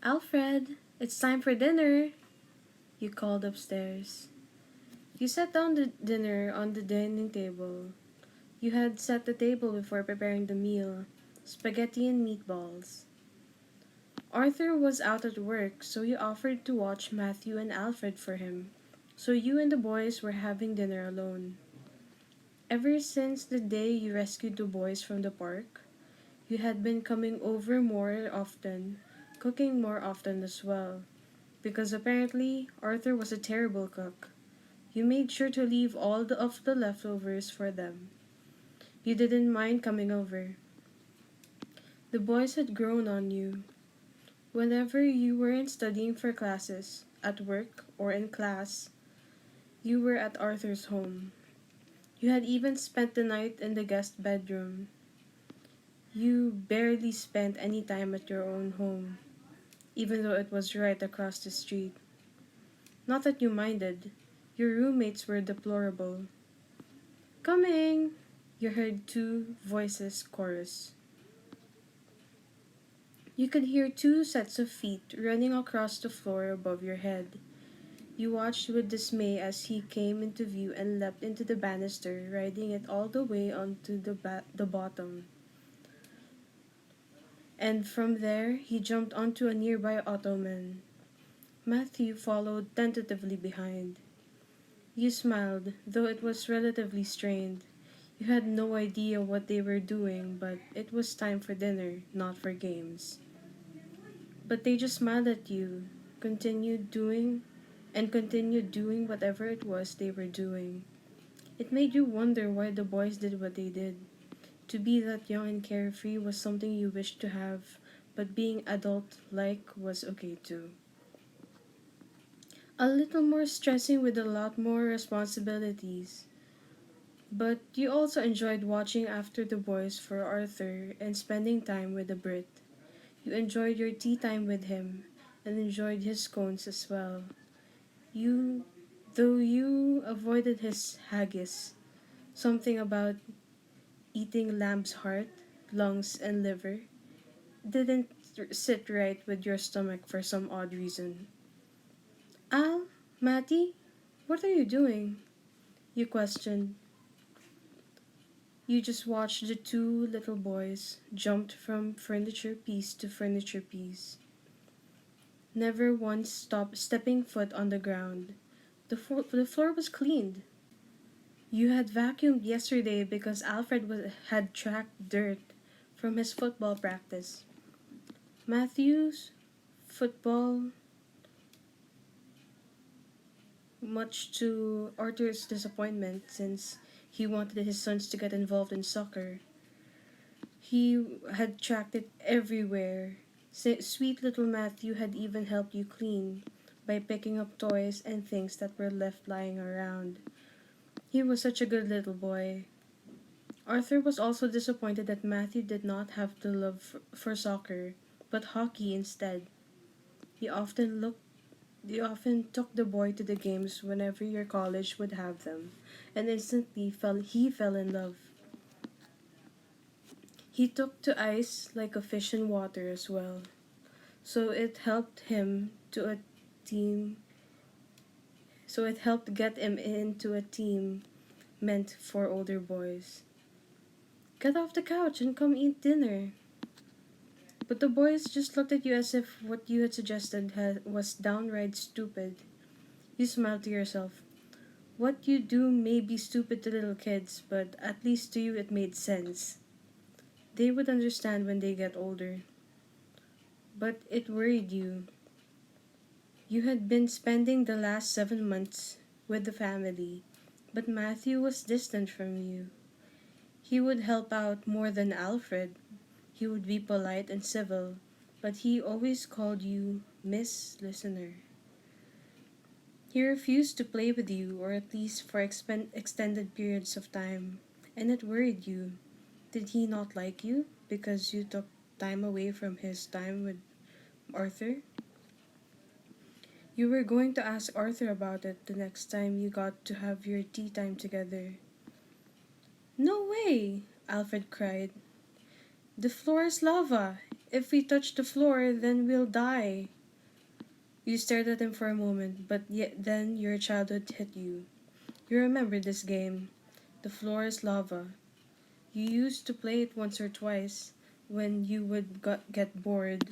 Alfred, it's time for dinner, you called upstairs. You set down the dinner on the dining table. You had set the table before preparing the meal spaghetti and meatballs. Arthur was out at work, so you offered to watch Matthew and Alfred for him. So you and the boys were having dinner alone. Ever since the day you rescued the boys from the park, you had been coming over more often, cooking more often as well, because apparently Arthur was a terrible cook. You made sure to leave of the leftovers for them. You didn't mind coming over. The boys had grown on you. Whenever you weren't studying for classes, at work, or in class, you were at Arthur's home. You had even spent the night in the guest bedroom. You barely spent any time at your own home, even though it was right across the street. Not that you minded. Your roommates were deplorable. Coming! You heard two voices chorus. You could hear two sets of feet running across the floor above your head. You watched with dismay as he came into view and leapt into the banister, riding it all the way onto the bottom. And from there, he jumped onto a nearby ottoman. Matthew followed tentatively behind. You smiled, though it was relatively strained. You had no idea what they were doing, but it was time for dinner, not for games. But they just smiled at you, continued doing, continued doing whatever it was they were doing. It made you wonder why the boys did what they did. To be that young and carefree was something you wished to have, but being adult-like was okay too. A little more stressing with a lot more responsibilities. But you also enjoyed watching after the boys for Arthur and spending time with the Brit. You enjoyed your tea time with him and enjoyed his scones as well. You, though you avoided his haggis, something about eating lamb's heart, lungs, and liver, didn't sit right with your stomach for some odd reason. Al, Matty, what are you doing? You questioned. You just watched the two little boys jumped from furniture piece to furniture piece. Never once stopped stepping foot on the ground. The floor was cleaned. You had vacuumed yesterday because had tracked dirt from his football practice. Matthew's football, much to Arthur's disappointment since he wanted his sons to get involved in soccer. He had tracked it everywhere. Sweet little Matthew had even helped you clean by picking up toys and things that were left lying around. He was such a good little boy. Arthur was also disappointed that Matthew did not have the love for soccer, but hockey instead. He often looked he often took the boy to the games whenever your college would have them, and instantly he fell in love. He took to ice like a fish in water as well. So it helped him to a team so it helped get him into a team meant for older boys. Get off the couch and come eat dinner. But the boys just looked at you as if what you had suggested was downright stupid. You smiled to yourself. What you do may be stupid to little kids, but at least to you it made sense. They would understand when they get older. But it worried you. You had been spending the last 7 months with the family, but Matthew was distant from you. He would help out more than Alfred. He would be polite and civil, but he always called you Miss Listener. He refused to play with you, or at least for extended periods of time, and it worried you. Did he not like you because you took time away from his time with Arthur? You were going to ask Arthur about it the next time you got to have your tea time together. No way! Alfred cried. The floor is lava. If we touch the floor, then we'll die. You stared at him for a moment, but yet then your childhood hit you. You remember this game. The floor is lava. You used to play it once or twice when you would get bored,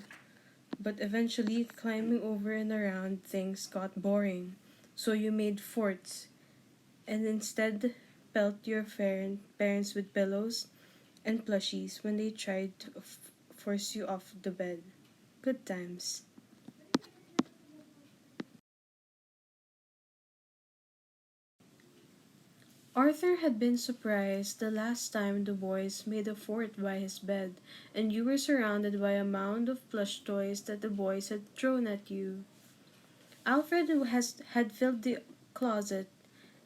but eventually climbing over and around things got boring. So you made forts and instead pelt your parents with pillows and plushies when they tried to force you off the bed. Good times. Arthur had been surprised the last time the boys made a fort by his bed, and you were surrounded by a mound of plush toys that the boys had thrown at you. Alfred had filled the closet,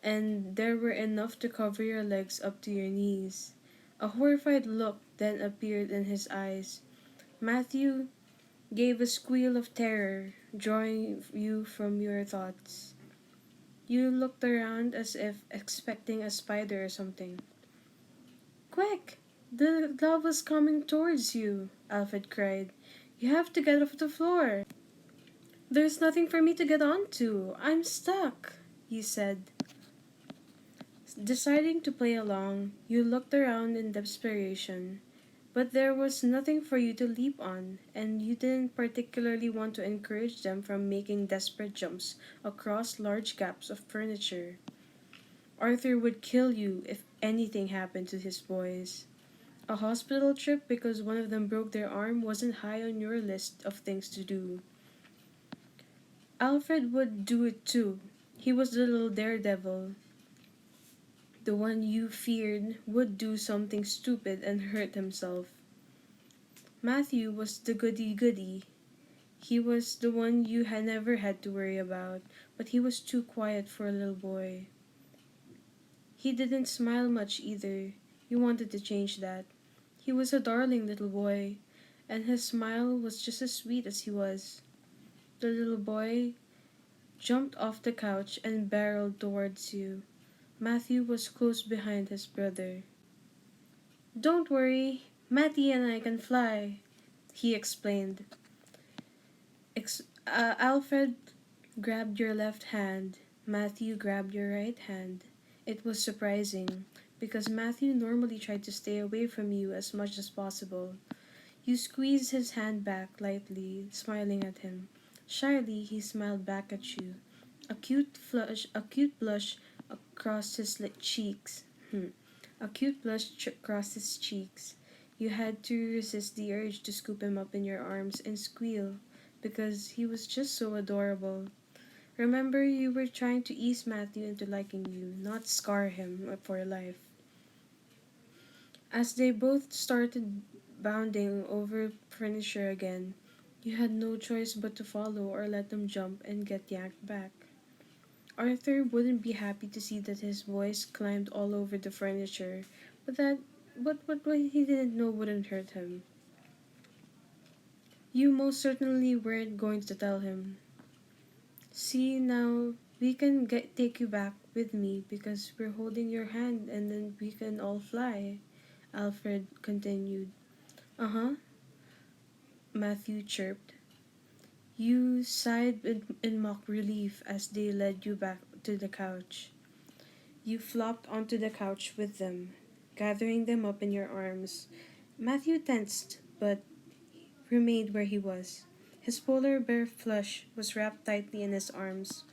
and there were enough to cover your legs up to your knees. A horrified look then appeared in his eyes. Matthew gave a squeal of terror, drawing you from your thoughts. You looked around as if expecting a spider or something. Quick! The lava's coming towards you, Alfred cried. You have to get off the floor. There's nothing for me to get onto. I'm stuck, you said. Deciding to play along, you looked around in desperation. But there was nothing for you to leap on, and you didn't particularly want to encourage them from making desperate jumps across large gaps of furniture. Arthur would kill you if anything happened to his boys. A hospital trip because one of them broke their arm wasn't high on your list of things to do. Alfred would do it too. He was the little daredevil, the one you feared would do something stupid and hurt himself. Matthew was the goody goody. He was the one you had never had to worry about, but he was too quiet for a little boy. He didn't smile much either. You wanted to change that. He was a darling little boy, and his smile was just as sweet as he was. The little boy jumped off the couch and barreled towards you. Matthew was close behind his brother. Don't worry, Matty and I can fly, he explained. Alfred grabbed your left hand. Matthew grabbed your right hand. It was surprising, because Matthew normally tried to stay away from you as much as possible. You squeezed his hand back lightly, smiling at him. Shyly, he smiled back at you. A cute blush across his cheeks. A cute blush crossed his cheeks. You had to resist the urge to scoop him up in your arms and squeal, because he was just so adorable. Remember, you were trying to ease Matthew into liking you, not scar him for life. As they both started bounding over furniture again, you had no choice but to follow or let them jump and get yanked back. Arthur wouldn't be happy to see that his boys climbed all over the furniture, but what he didn't know wouldn't hurt him. You most certainly weren't going to tell him. See, now we can take you back with me because we're holding your hand and then we can all fly, Alfred continued. Uh huh, Matthew chirped. You sighed in mock relief as they led you back to the couch. You flopped onto the couch with them, gathering them up in your arms. Matthew tensed, but remained where he was. His polar bear plush was wrapped tightly in his arms.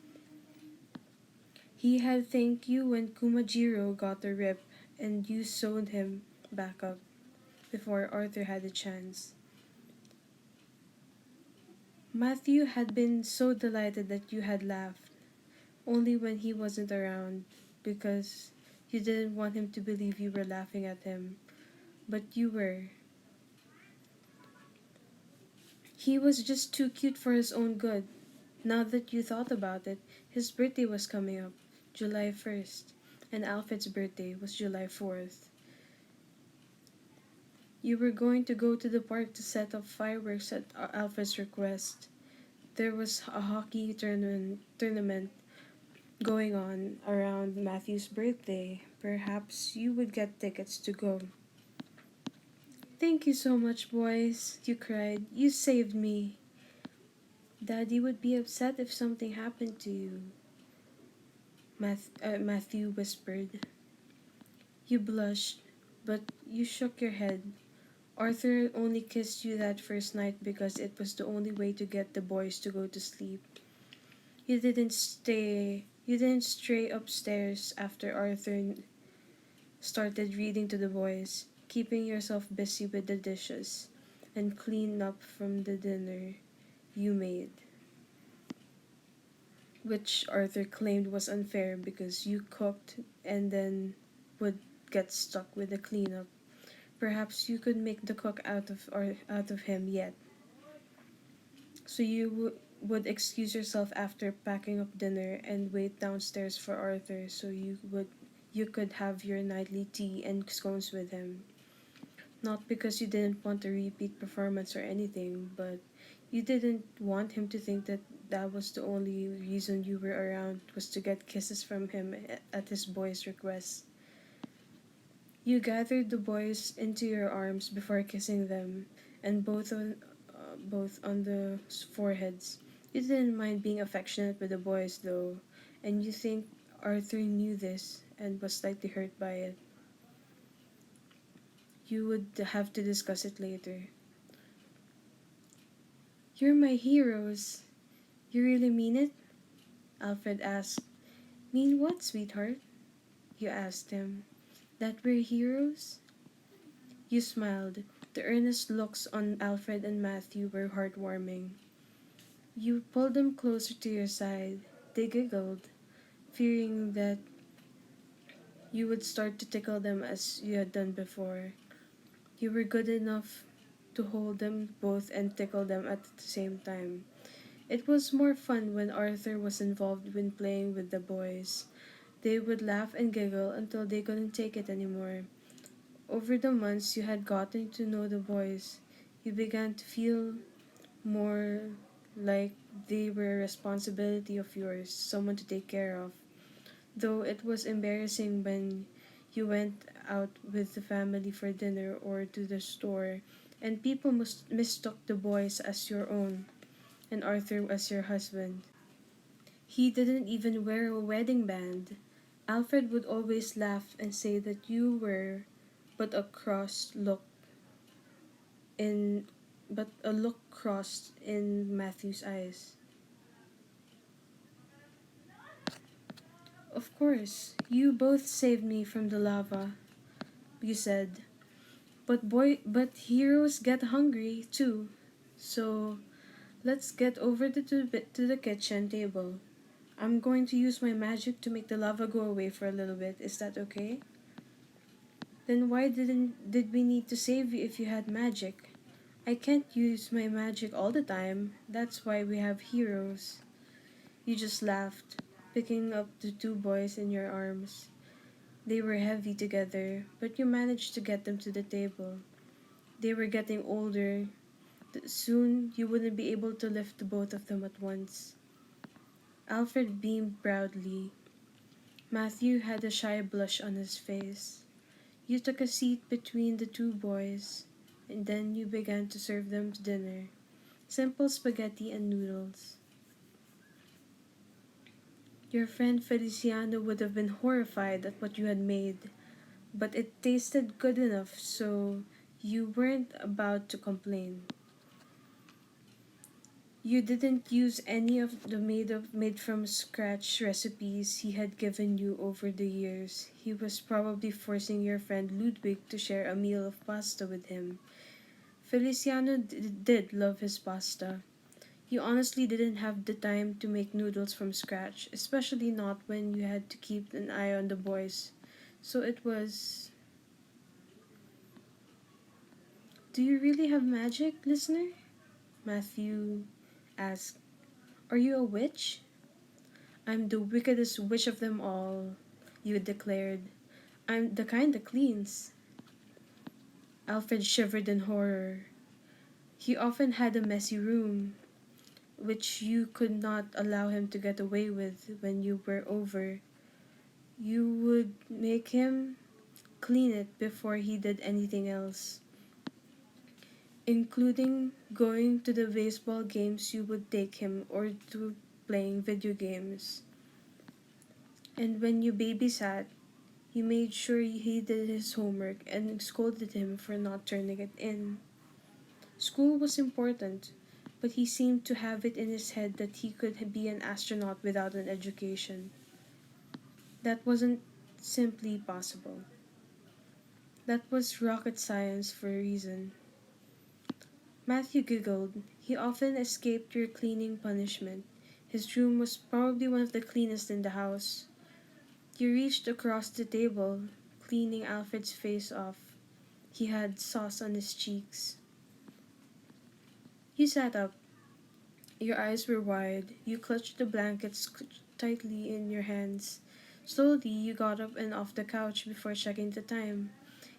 He had thanked you when Kumajiro got the rip, and you sewed him back up before Arthur had a chance. Matthew had been so delighted that you had laughed, only when he wasn't around, because you didn't want him to believe you were laughing at him. But you were. He was just too cute for his own good. Now that you thought about it, his birthday was coming up, July 1st, and Alfred's birthday was July 4th. You were going to go to the park to set off fireworks at Alfred's request. There was a hockey tournament going on around Matthew's birthday. Perhaps you would get tickets to go. Thank you so much, boys, you cried. You saved me. Daddy would be upset if something happened to you, Matthew whispered. You blushed, but you shook your head. Arthur only kissed you that first night because it was the only way to get the boys to go to sleep. You didn't stray upstairs after Arthur started reading to the boys, keeping yourself busy with the dishes and clean up from the dinner you made, which Arthur claimed was unfair because you cooked and then would get stuck with the cleanup. Perhaps you could make the cook out of him yet. So would excuse yourself after packing up dinner and wait downstairs for Arthur so you could have your nightly tea and scones with him. Not because you didn't want a repeat performance or anything, but you didn't want him to think that that was the only reason you were around was to get kisses from him at his boy's request. You gathered the boys into your arms before kissing them, and both on the foreheads. You didn't mind being affectionate with the boys, though, and you think Arthur knew this and was slightly hurt by it. You would have to discuss it later. You're my heroes. You really mean it? Alfred asked. Mean what, sweetheart? You asked him. That we're heroes? You smiled. The earnest looks on Alfred and Matthew were heartwarming. You pulled them closer to your side. They giggled, fearing that you would start to tickle them as you had done before. You were good enough to hold them both and tickle them at the same time. It was more fun when Arthur was involved when playing with the boys. They would laugh and giggle until they couldn't take it anymore. Over the months you had gotten to know the boys, you began to feel more like they were a responsibility of yours, someone to take care of. Though it was embarrassing when you went out with the family for dinner or to the store, and people mistook the boys as your own and Arthur as your husband. He didn't even wear a wedding band. Alfred would always laugh and say that you were but a crossed look in but a look crossed in Matthew's eyes. Of course, you both saved me from the lava, you said. But heroes get hungry too. So let's get over to the kitchen table. I'm going to use my magic to make the lava go away for a little bit. Is that okay? Then why did we need to save you if you had magic? I can't use my magic all the time. That's why we have heroes. You just laughed, picking up the two boys in your arms. They were heavy together, but you managed to get them to the table. They were getting older. Soon you wouldn't be able to lift the both of them at once. Alfred beamed proudly. Matthew had a shy blush on his face. You took a seat between the two boys, and then you began to serve them dinner. Simple spaghetti and noodles. Your friend Feliciano would have been horrified at what you had made, but it tasted good enough, so you weren't about to complain. You didn't use any of the made from scratch recipes he had given you over the years. He was probably forcing your friend Ludwig to share a meal of pasta with him. Feliciano did love his pasta. You honestly didn't have the time to make noodles from scratch, especially not when you had to keep an eye on the boys. So it was. Do you really have magic, listener? Matthew asked. Are you a witch? I'm the wickedest witch of them all, you declared. I'm the kind that cleans. Alfred shivered in horror. He often had a messy room, which you could not allow him to get away with when you were over. You would make him clean it before he did anything else. including going to the baseball games you would take him or to playing video games. And when you babysat, you made sure he did his homework and scolded him for not turning it in. School was important, but he seemed to have it in his head that he could be an astronaut without an education. That wasn't simply possible. That was rocket science for a reason. Matthew giggled. He often escaped your cleaning punishment. His room was probably one of the cleanest in the house. You reached across the table, cleaning Alfred's face off. He had sauce on his cheeks. You sat up. Your eyes were wide. You clutched the blankets tightly in your hands. Slowly, you got up and off the couch before checking the time.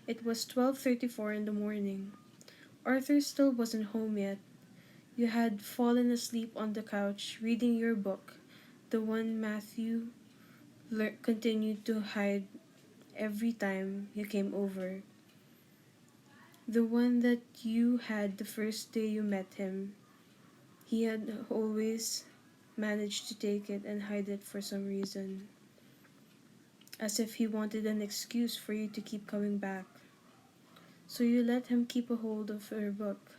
It was 12:34 in the morning. Arthur still wasn't home yet. You had fallen asleep on the couch, reading your book, the one Matthew continued to hide every time you came over. The one that you had the first day you met him. He had always managed to take it and hide it for some reason, as if he wanted an excuse for you to keep coming back. So you let him keep a hold of your book.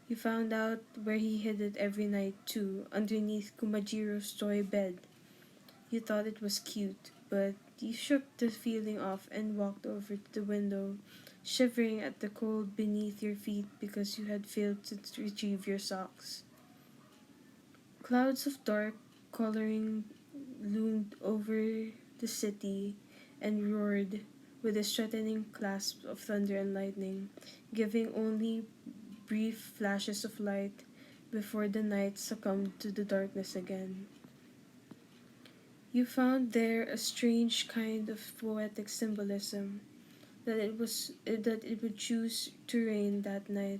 You found out where he hid it every night too, underneath Kumajiro's toy bed. You thought it was cute, but you shook the feeling off and walked over to the window, shivering at the cold beneath your feet because you had failed to retrieve your socks. Clouds of dark coloring loomed over the city and roared with a threatening clasp of thunder and lightning, giving only brief flashes of light before the night succumbed to the darkness again. You found there a strange kind of poetic symbolism that it would choose to rain that night.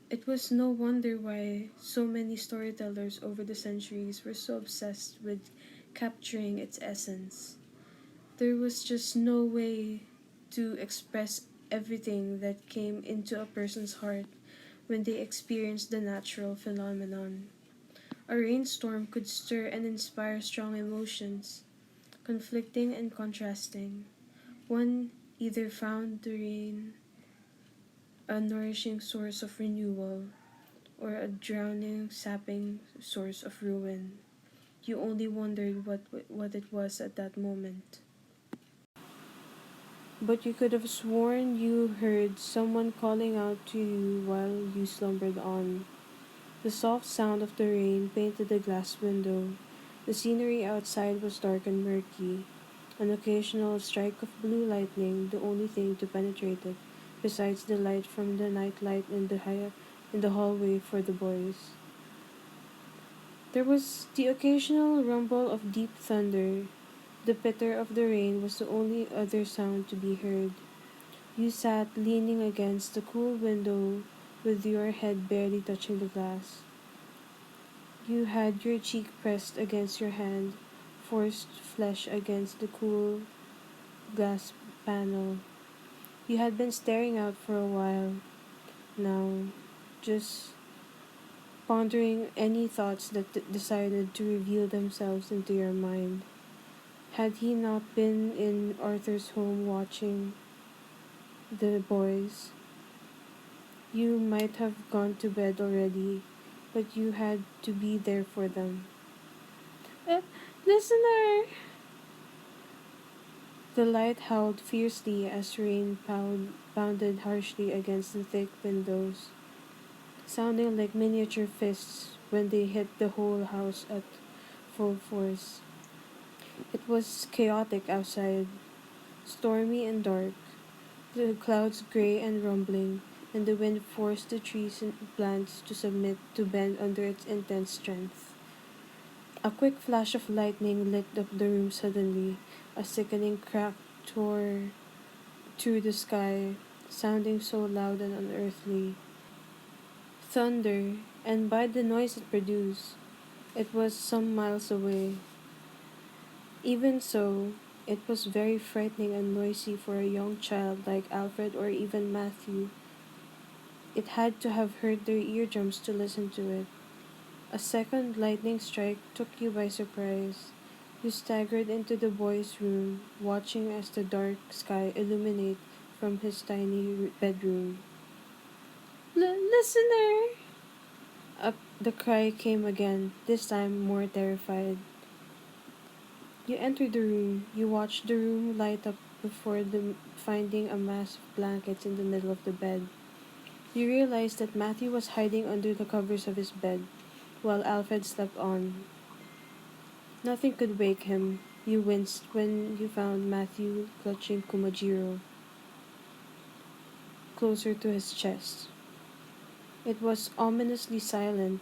It was no wonder why so many storytellers over the centuries were so obsessed with capturing its essence. There was just no way to express everything that came into a person's heart when they experienced the natural phenomenon. A rainstorm could stir and inspire strong emotions, conflicting and contrasting. One either found the rain a nourishing source of renewal or a drowning, sapping source of ruin. You only wondered what it was at that moment. But you could have sworn you heard someone calling out to you while you slumbered on. The soft sound of the rain painted the glass window. The scenery outside was dark and murky, an occasional strike of blue lightning the only thing to penetrate it, besides the light from the night light in the hallway for the boys. There was the occasional rumble of deep thunder. The pitter of the rain was the only other sound to be heard. You sat leaning against the cool window with your head barely touching the glass. You had your cheek pressed against your hand, forced flesh against the cool glass panel. You had been staring out for a while now, just pondering any thoughts that decided to reveal themselves into your mind. Had he not been in Arthur's home watching the boys, you might have gone to bed already, but you had to be there for them. Uh, Listener! The light howled fiercely as rain pounded harshly against the thick windows, sounding like miniature fists when they hit the whole house at full force. It was chaotic outside, stormy and dark, the clouds gray and rumbling, and the wind forced the trees and plants to submit to bend under its intense strength. A quick flash of lightning lit up the room suddenly. A sickening crack tore through the sky, sounding so loud and unearthly. Thunder, and by the noise it produced, it was some miles away. Even so, it was very frightening and noisy for a young child like Alfred or even Matthew. It had to have hurt their eardrums to listen to it. A second lightning strike took you by surprise. You staggered into the boy's room, watching as the dark sky illuminate from his tiny bedroom. Listener! Up the cry came again, this time more terrified. You entered the room. You watched the room light up before finding a mass of blankets in the middle of the bed. You realized that Matthew was hiding under the covers of his bed, while Alfred slept on. Nothing could wake him. You winced when you found Matthew clutching Kumajiro closer to his chest. It was ominously silent,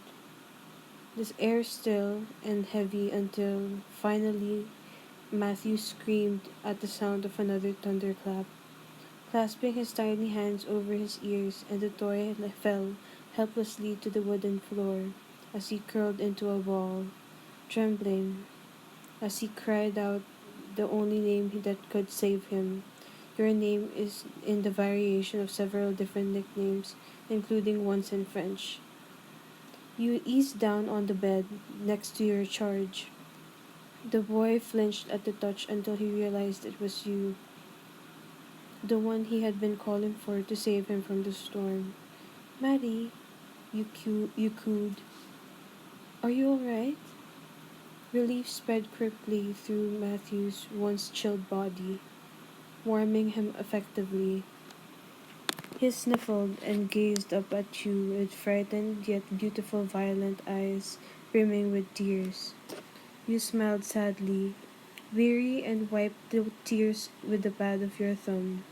this air still and heavy until finally Matthew screamed at the sound of another thunderclap, clasping his tiny hands over his ears, and the toy fell helplessly to the wooden floor as he curled into a ball, trembling as he cried out the only name that could save him. Your name is in the variation of several different nicknames, including ones in French. You eased down on the bed next to your charge. The boy flinched at the touch until he realized it was you, the one he had been calling for to save him from the storm. Maddie, you cooed. Are you alright? Relief spread quickly through Matthew's once chilled body, warming him effectively. He sniffled and gazed up at you with frightened yet beautiful violet eyes brimming with tears. You smiled sadly, weary, and wiped the tears with the pad of your thumb.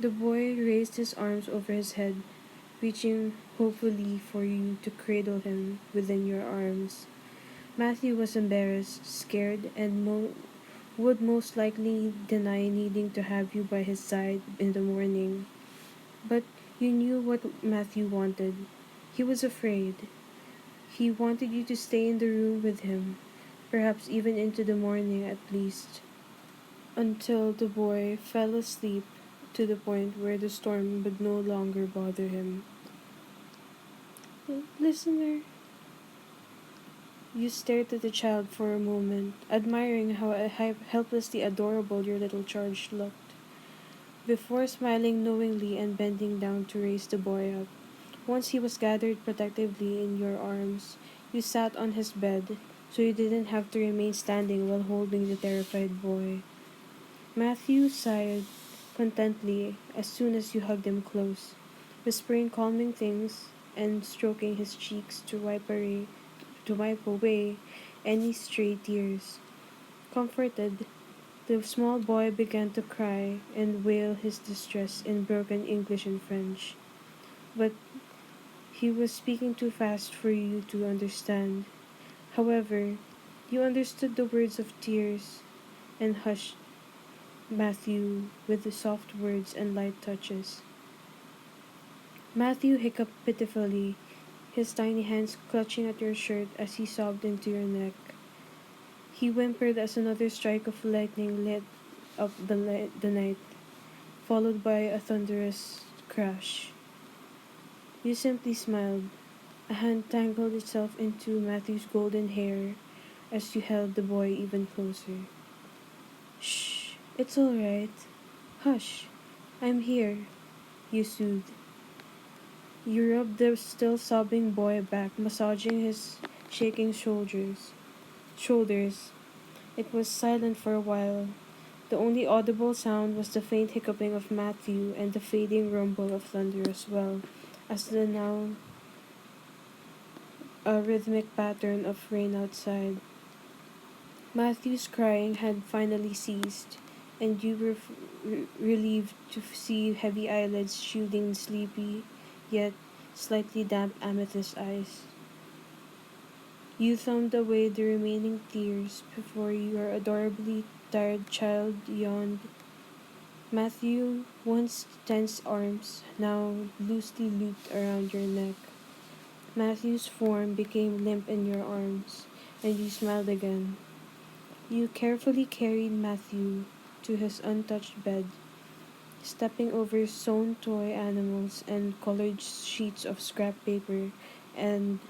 The boy raised his arms over his head, reaching hopefully for you to cradle him within your arms. Matthew was embarrassed, scared, and would most likely deny needing to have you by his side in the morning. But you knew what Matthew wanted. He was afraid. He wanted you to stay in the room with him, perhaps even into the morning at least, until the boy fell asleep to the point where the storm would no longer bother him. Listener, you stared at the child for a moment, admiring how helplessly adorable your little charge looked, before smiling knowingly and bending down to raise the boy up. Once he was gathered protectively in your arms, you sat on his bed so you didn't have to remain standing while holding the terrified boy. Matthew sighed contently as soon as you hugged him close, whispering calming things and stroking his cheeks to wipe away any stray tears. Comforted, the small boy began to cry and wail his distress in broken English and French. But he was speaking too fast for you to understand. However, you understood the words of tears and hushed Matthew with the soft words and light touches. Matthew hiccuped pitifully, his tiny hands clutching at your shirt as he sobbed into your neck. He whimpered as another strike of lightning lit up the night, followed by a thunderous crash. You simply smiled. A hand tangled itself into Matthew's golden hair as you held the boy even closer. Shh, it's all right. Hush, I'm here, you soothed. You rubbed the still sobbing boy back, massaging his shaking shoulders. It was silent for a while. The only audible sound was the faint hiccuping of Matthew and the fading rumble of thunder as well as the now a rhythmic pattern of rain outside. Matthew's crying had finally ceased, and you were relieved to see heavy eyelids shielding sleepy, yet slightly damp amethyst eyes. You thumbed away the remaining tears before your adorably tired child yawned. Matthew, once tense arms, now loosely looped around your neck. Matthew's form became limp in your arms, and you smiled again. You carefully carried Matthew to his untouched bed, stepping over sewn toy animals and colored sheets of scrap paper and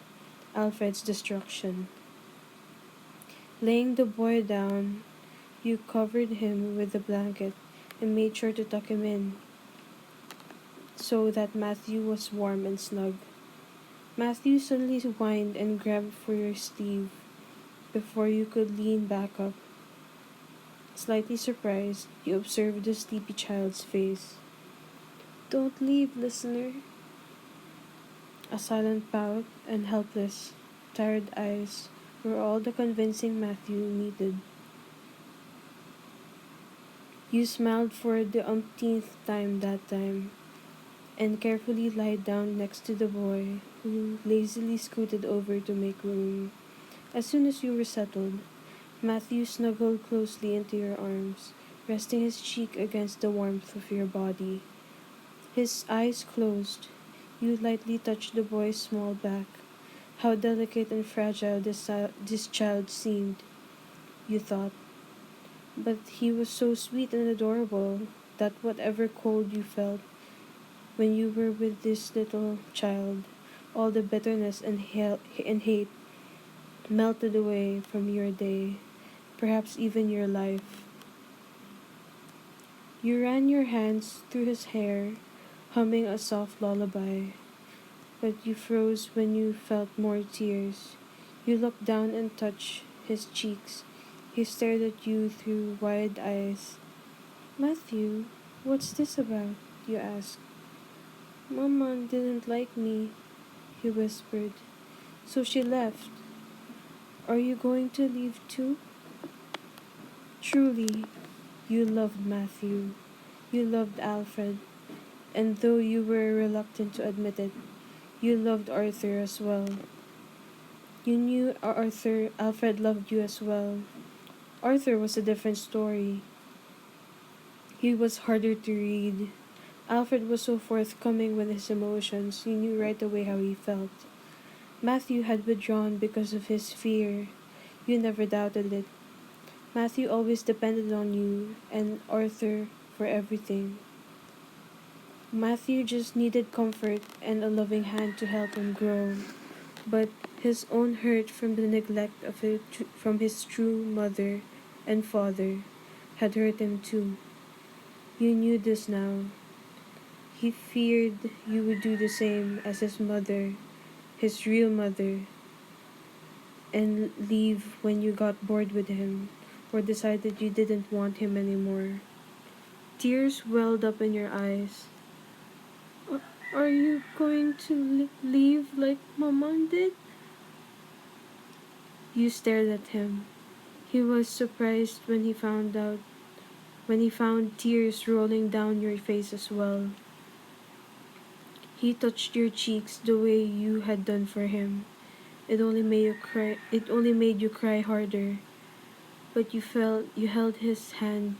Alfred's destruction. Laying the boy down, you covered him with a blanket and made sure to tuck him in so that Matthew was warm and snug. Matthew suddenly whined and grabbed for your sleeve before you could lean back up. Slightly surprised, you observed the sleepy child's face. "Don't leave, listener." A silent pout and helpless, tired eyes were all the convincing Matthew needed. You smiled for the umpteenth time that time, and carefully lied down next to the boy, who lazily scooted over to make room. As soon as you were settled, Matthew snuggled closely into your arms, resting his cheek against the warmth of your body. His eyes closed. You lightly touched the boy's small back. How delicate and fragile this child seemed, you thought. But he was so sweet and adorable that whatever cold you felt when you were with this little child, all the bitterness and hate melted away from your day, perhaps even your life. You ran your hands through his hair, humming a soft lullaby, but you froze when you felt more tears. You looked down and touched his cheeks. He stared at you through wide eyes. "Matthew, what's this about?" you asked. "Mama didn't like me," he whispered, "so she left. Are you going to leave too?" Truly, you loved Matthew. You loved Alfred. And though you were reluctant to admit it, you loved Arthur as well. You knew Alfred loved you as well. Arthur was a different story. He was harder to read. Alfred was so forthcoming with his emotions, you knew right away how he felt. Matthew had withdrawn because of his fear. You never doubted it. Matthew always depended on you and Arthur for everything. Matthew just needed comfort and a loving hand to help him grow. But his own hurt from the neglect from his true mother and father had hurt him too. You knew this now. He feared you would do the same as his mother, his real mother, and leave when you got bored with him or decided you didn't want him anymore. Tears welled up in your eyes. Are you going to leave like Mama did?" You stared at him. He was surprised when he found tears rolling down your face as well. He touched your cheeks the way you had done for him. It only made you cry harder. But you held his hand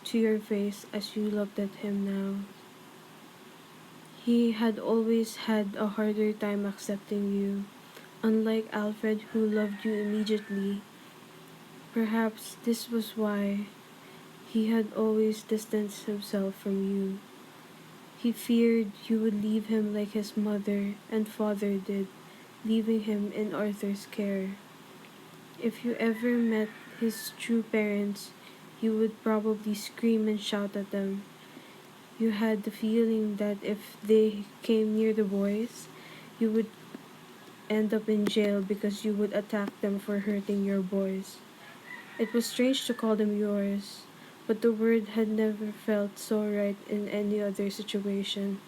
to your face as you looked at him now. He had always had a harder time accepting you, unlike Alfred, who loved you immediately. Perhaps this was why he had always distanced himself from you. He feared you would leave him like his mother and father did, leaving him in Arthur's care. If you ever met his true parents, you would probably scream and shout at them. You had the feeling that if they came near the boys, you would end up in jail because you would attack them for hurting your boys. It was strange to call them yours, but the word had never felt so right in any other situation.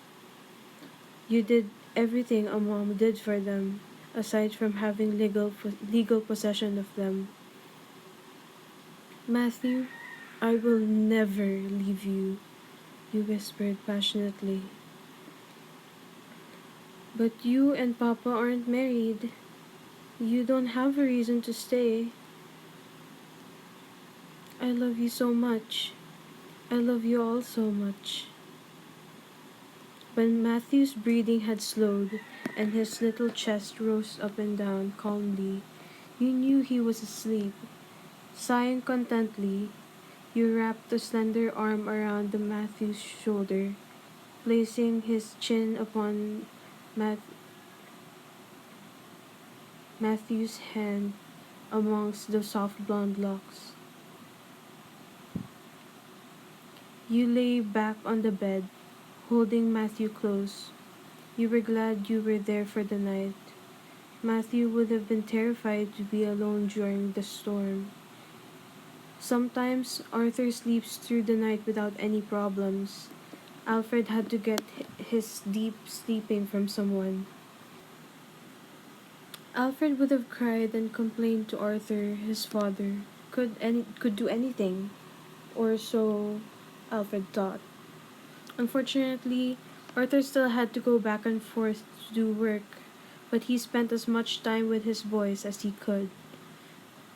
You did everything a mom did for them, aside from having legal possession of them. "Matthew, I will never leave you," you whispered passionately. "But you and Papa aren't married. You don't have a reason to stay. I love you so much. I love you all so much." When Matthew's breathing had slowed and his little chest rose up and down calmly, you knew he was asleep. Sighing contently, You wrapped a slender arm around the Matthew's shoulder, placing his chin upon Matthew's hand amongst the soft blonde locks. You lay back on the bed, holding Matthew close. You were glad you were there for the night. Matthew would have been terrified to be alone during the storm. Sometimes Arthur sleeps through the night without any problems. Alfred had to get his deep sleeping from someone. Alfred would have cried and complained to Arthur, his father, could do anything, or so Alfred thought. Unfortunately, Arthur still had to go back and forth to do work, but he spent as much time with his boys as he could.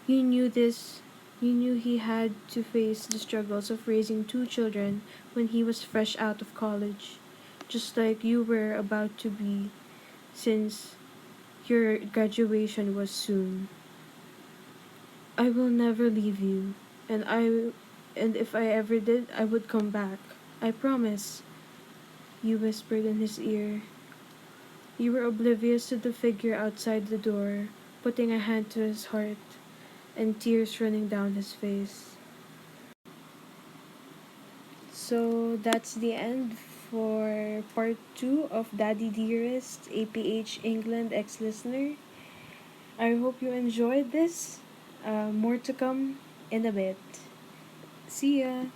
You knew this. You knew he had to face the struggles of raising two children when he was fresh out of college, just like you were about to be, since your graduation was soon. I will never leave you, and if I ever did, I would come back. I promise, you whispered in his ear. You were oblivious to the figure outside the door, putting a hand to his heart, and tears running down his face. So that's the end for part 2 of Daddy Dearest, APH England X Listener. I hope you enjoyed this. More to come in a bit. See ya!